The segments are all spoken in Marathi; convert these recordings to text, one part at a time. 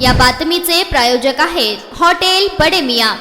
या बातमीचे प्रायोजक आहेत हॉटेल बडे मियां।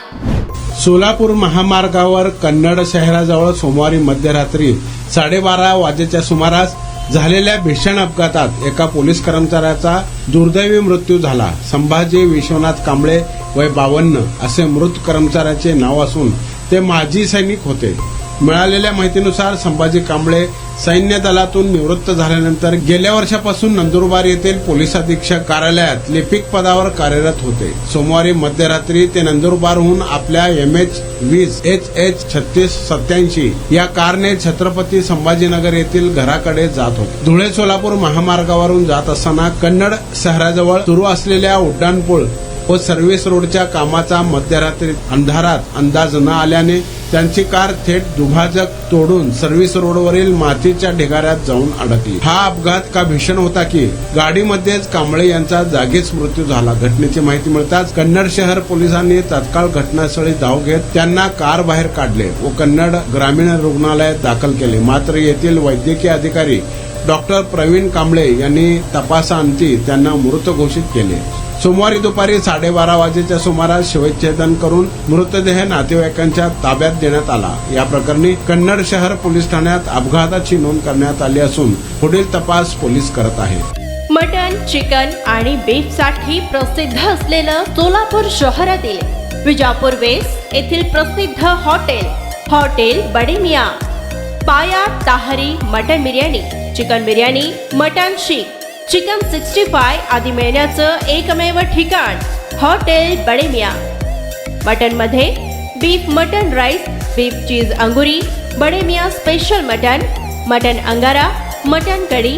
सोलापूर महामार्गावर कन्नड शहराजवळ सोमवारी मध्यरात्री 12:30 वाजेच्या सुमारास झालेल्या भीषण अपघातात एका पोलीस कर्मचाऱ्याचा दुर्दैवी मृत्यू झाला। संभाजी विश्वनाथ कांबळे वय 52 असे मृत कर्मचाऱ्याचे नाव असून ते माजी सैनिक होते। मिळालेल्या माहितीनुसार संभाजी कांबळे सैन्य दलातून निवृत्त झाल्यानंतर गेल्या वर्षापासून नंदुरबार येथील पोलीस अधीक्षक कार्यालयात लिपिक पदावर कार्यरत होते। सोमवारी मध्यरात्री ते नंदुरबारहून आपल्या MH20 HH 3687 या कारने छत्रपती संभाजीनगर येथील घराकडे जात होते। धुळे सोलापूर महामार्गावरून जात असताना कन्नड शहराजवळ सुरू असलेल्या उड्डाणपूल व सर्व्हिस रोडच्या कामाचा मध्यरात्री अंधारात अंदाज न आल्याने त्यांची कार थेट दुभाजक तोडून सर्व्हिस रोडवरील मातीच्या ढिगाऱ्यात जाऊन अडकली। हा अपघात का भीषण होता की गाडीमध्येच कांबळे यांचा जागीच मृत्यू झाला। घटनेची माहिती मिळताच कन्नड शहर पोलिसांनी तात्काळ घटनास्थळी धाव घेत त्यांना कार बाहेर काढले व कन्नड ग्रामीण रुग्णालयात दाखल केले। मात्र येथील वैद्यकीय अधिकारी डॉक्टर प्रवीण कांबळे यांनी तपासाअंती त्यांना मृत घोषित केले। सोमवारी दुपारी 12:30 वाजेच्या सुमारास शवच्छेदन करून मृतदेह नातेवाईकांच्या ताब्यात देण्यात आला। या प्रकरणी कन्नड शहर पोलीस ठाण्यात अपघाताची नोंद करण्यात आली असून पुढील तपास पोलीस करत आहेत। मटन, चिकन आणि बीफ साठी प्रसिद्ध असलेलं सोलापूर शहरातील विजापूर वेस्ट येथील प्रसिद्ध hotel Bade Miyan. Paya tahari mutton biryani, chicken biryani, mutton seekh, chicken 65 आदी मिळण्याचं एकमेव ठिकाण हॉटेल बडे मियां। मटन मध्ये beef mutton rice, beef cheese angoori, Bade Miyan special mutton, mutton angara, mutton kadhi,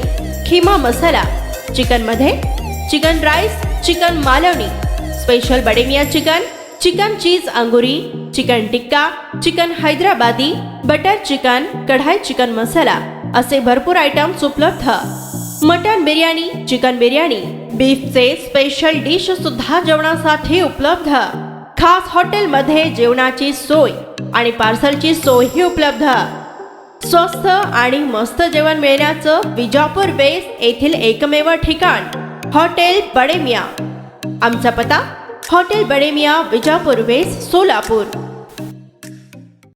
keema masala. Chicken मध्ये chicken rice, chicken Malvani, special Bade Miyan chicken, chicken cheese angoori, chicken tikka, chicken Hyderabadi, butter chicken, kadai chicken masala असे भरपूर आयटम्स उपलब्ध। मटन बिर्याणी, चिकन बिर्याणी, बीफचे स्पेशल डिश सुद्धा जेवणासाठी उपलब्ध। खास हॉटेलमध्ये जेवणाची सोय आणि पार्सलची सोयही उपलब्ध। स्वस्त आणि मस्त जेवण मिळण्याचं विजापूर वेस्ट येथील एकमेव ठिकाण हॉटेल बडे मियां। आमचा पत्ता हॉटेल बडे मियां, विजापूर वेस्ट, सोलापूर।